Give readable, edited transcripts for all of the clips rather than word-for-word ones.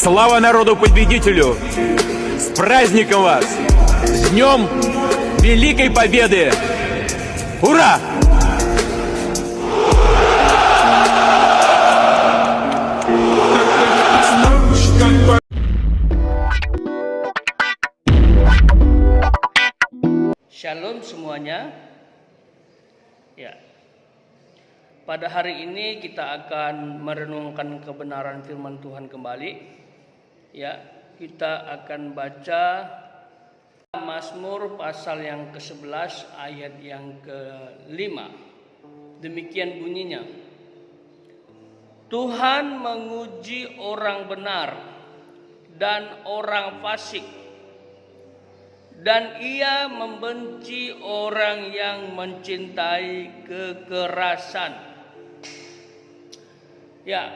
Слава народу-победителю! С праздником вас! С Днем Великой Победы! Ура! Shalom semuanya. Ya. Pada hari ini kita akan merenungkan kebenaran firman Tuhan kembali. Ya, kita akan baca Mazmur pasal yang ke-11 ayat yang ke-5. Demikian bunyinya. Tuhan menguji orang benar dan orang fasik, dan Ia membenci orang yang mencintai kekerasan. Ya,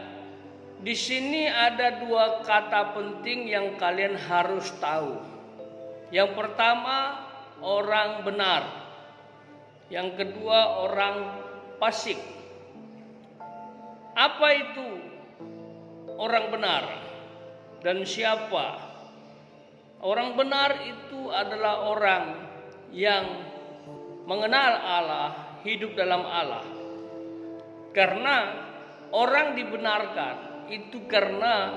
di sini ada dua kata penting yang kalian harus tahu. Yang pertama, orang benar. Yang kedua, orang fasik. Apa itu orang benar dan siapa? Orang benar itu adalah orang yang mengenal Allah, hidup dalam Allah. Karena orang dibenarkan itu karena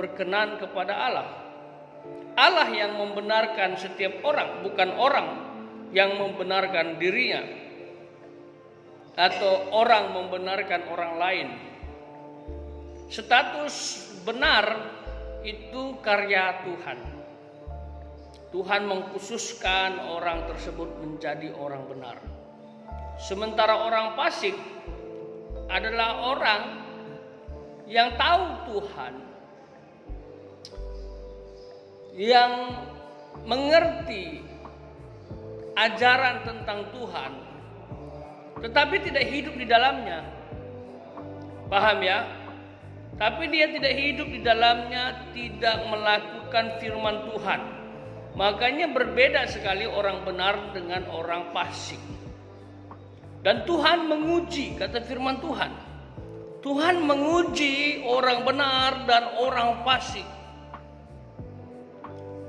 berkenan kepada Allah. Allah yang membenarkan setiap orang, bukan orang yang membenarkan dirinya atau orang membenarkan orang lain. Status benar itu karya Tuhan. Tuhan mengkhususkan orang tersebut menjadi orang benar. Sementara orang fasik adalah orang yang tahu Tuhan, yang mengerti ajaran tentang Tuhan, tetapi tidak hidup di dalamnya. Paham ya? Tapi dia tidak hidup di dalamnya, tidak melakukan firman Tuhan. Makanya berbeda sekali orang benar dengan orang fasik. Dan Tuhan menguji, kata firman Tuhan. Tuhan menguji orang benar dan orang fasik.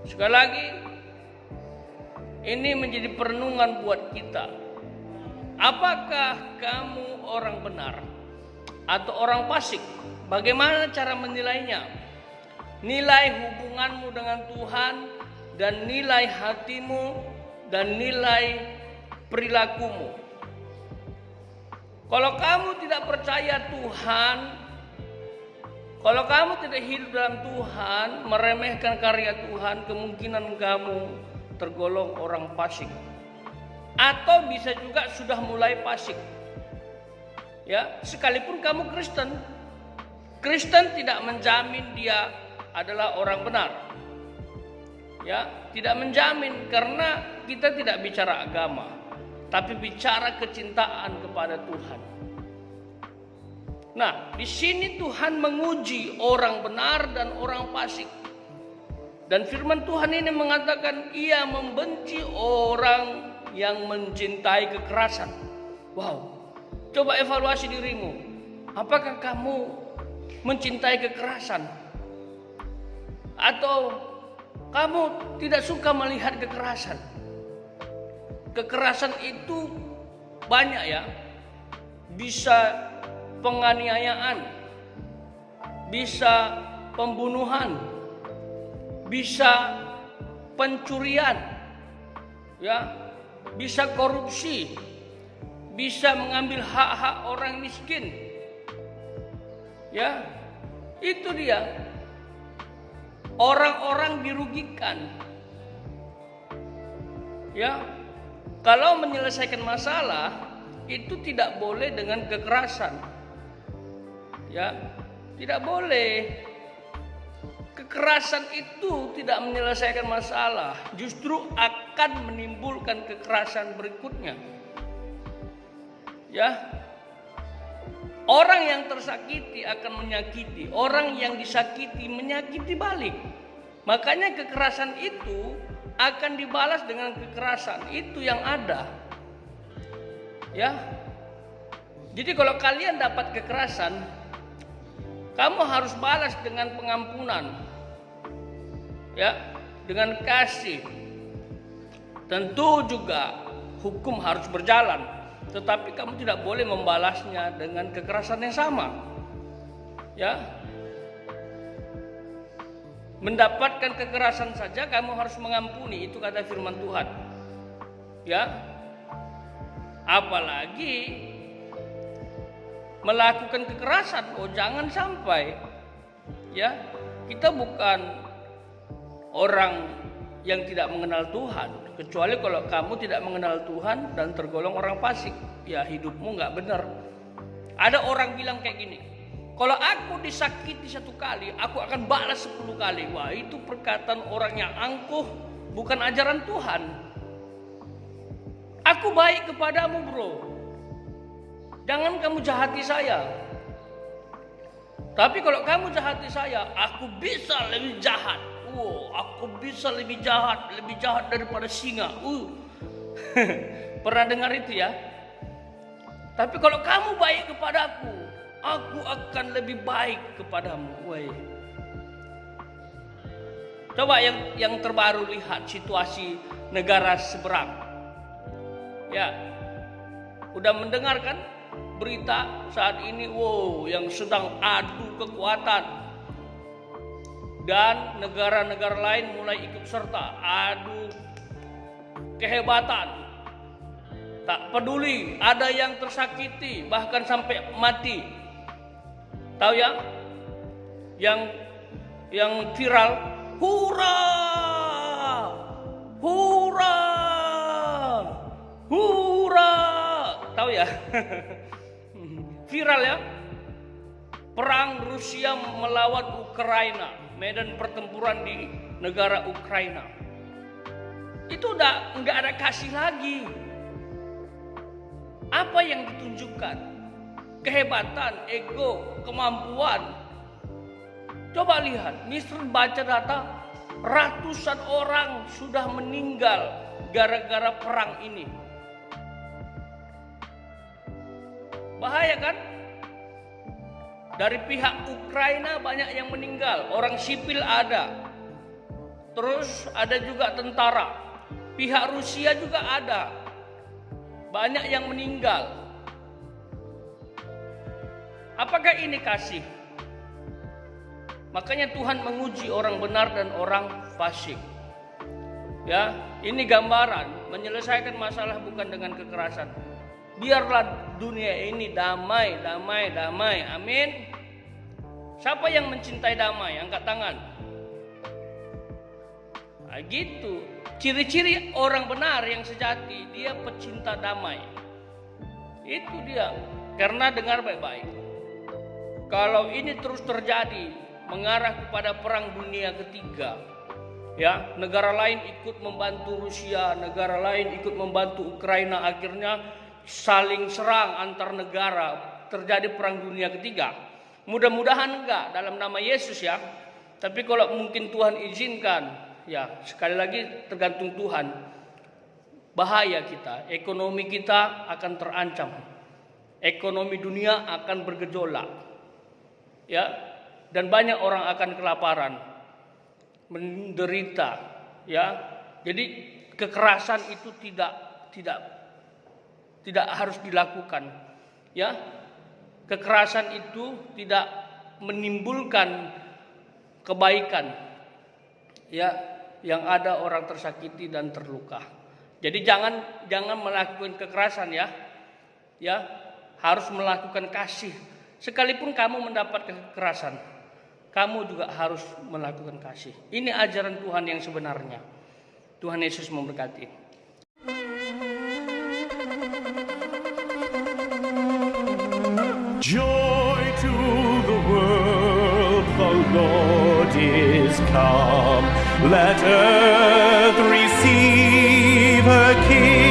Sekali lagi, ini menjadi perenungan buat kita. Apakah kamu orang benar atau orang fasik? Bagaimana cara menilainya? Nilai hubunganmu dengan Tuhan dan nilai hatimu dan nilai perilakumu. Kalau kamu tidak percaya Tuhan, kalau kamu tidak hidup dalam Tuhan, meremehkan karya Tuhan, kemungkinan kamu tergolong orang fasik. Atau bisa juga sudah mulai fasik. Ya, sekalipun kamu Kristen, Kristen tidak menjamin dia adalah orang benar. Ya, tidak menjamin karena kita tidak bicara agama, tapi bicara kecintaan kepada Tuhan. Nah, di sini Tuhan menguji orang benar dan orang fasik. Dan firman Tuhan ini mengatakan Ia membenci orang yang mencintai kekerasan. Wow. Coba evaluasi dirimu. Apakah kamu mencintai kekerasan? Atau kamu tidak suka melihat kekerasan? Kekerasan itu banyak ya. Bisa penganiayaan, bisa pembunuhan, bisa pencurian, ya, bisa korupsi, bisa mengambil hak-hak orang miskin. Ya, itu dia. Orang-orang dirugikan. Ya, kalau menyelesaikan masalah itu tidak boleh dengan kekerasan. Ya, tidak boleh. Kekerasan itu tidak menyelesaikan masalah, justru akan menimbulkan kekerasan berikutnya. Ya. Orang yang tersakiti akan menyakiti, orang yang disakiti menyakiti balik. Makanya kekerasan itu akan dibalas dengan kekerasan, itu yang ada. Ya. Jadi kalau kalian dapat kekerasan, kamu harus balas dengan pengampunan. ya, dengan kasih. Tentu juga hukum harus berjalan, tetapi kamu tidak boleh membalasnya dengan kekerasan yang sama. Ya, mendapatkan kekerasan saja kamu harus mengampuni, itu kata firman Tuhan. Ya, apalagi melakukan kekerasan. Oh, jangan sampai. Ya, kita bukan orang yang tidak mengenal Tuhan, kecuali kalau kamu tidak mengenal Tuhan dan tergolong orang fasik, ya hidupmu nggak benar. Ada orang bilang kayak gini, kalau aku disakiti 1 kali, aku akan balas 10 kali. Wah, itu perkataan orang yang angkuh, bukan ajaran Tuhan. Aku baik kepadamu, bro. Jangan kamu jahati saya. Tapi kalau kamu jahati saya, aku bisa lebih jahat. Aku bisa lebih jahat daripada singa. Pernah dengar itu ya? Tapi kalau kamu baik kepadaku, aku akan lebih baik kepadamu. Woi. Coba yang terbaru lihat situasi negara seberang. Ya, udah mendengarkan berita saat ini, yang sedang adu kekuatan dan negara-negara lain mulai ikut serta adu kehebatan. Tak peduli ada yang tersakiti bahkan sampai mati. Tahu ya? Yang viral, hura! Hura! Hura! Tahu ya? Viral ya? Perang Rusia melawan Ukraina, medan pertempuran di negara Ukraina. Itu udah nggak ada kasih lagi. Apa yang ditunjukkan? Kehebatan, ego, kemampuan. Coba lihat, Mister baca data, ratusan orang sudah meninggal gara-gara perang ini. Bahaya kan? Dari pihak Ukraina banyak yang meninggal, orang sipil ada. Terus ada juga tentara. Pihak Rusia juga ada. Banyak yang meninggal. Apakah ini kasih? Makanya Tuhan menguji orang benar dan orang fasik. Ya, ini gambaran menyelesaikan masalah bukan dengan kekerasan. Biarlah dunia ini damai. Amin. Siapa yang mencintai damai? Angkat tangan. Nah, gitu. Ciri-ciri orang benar yang sejati, dia pecinta damai. Itu dia. Karena dengar baik-baik. Kalau ini terus terjadi, mengarah kepada perang dunia ketiga, ya, negara lain ikut membantu Rusia, negara lain ikut membantu Ukraina, akhirnya saling serang antar negara, terjadi perang dunia ketiga. Mudah-mudahan enggak dalam nama Yesus ya. Tapi kalau mungkin Tuhan izinkan, ya sekali lagi tergantung Tuhan. Bahaya kita, ekonomi kita akan terancam. Ekonomi dunia akan bergejolak. Ya, dan banyak orang akan kelaparan, menderita, ya. Jadi kekerasan itu tidak harus dilakukan, ya. Kekerasan itu tidak menimbulkan kebaikan, ya. Yang ada orang tersakiti dan terluka. Jadi jangan melakukan kekerasan ya. Ya, harus melakukan kasih. Sekalipun kamu mendapat kekerasan, kamu juga harus melakukan kasih. Ini ajaran Tuhan yang sebenarnya. Tuhan Yesus memberkati. Joy to the world, the Lord is come. Let earth receive her King.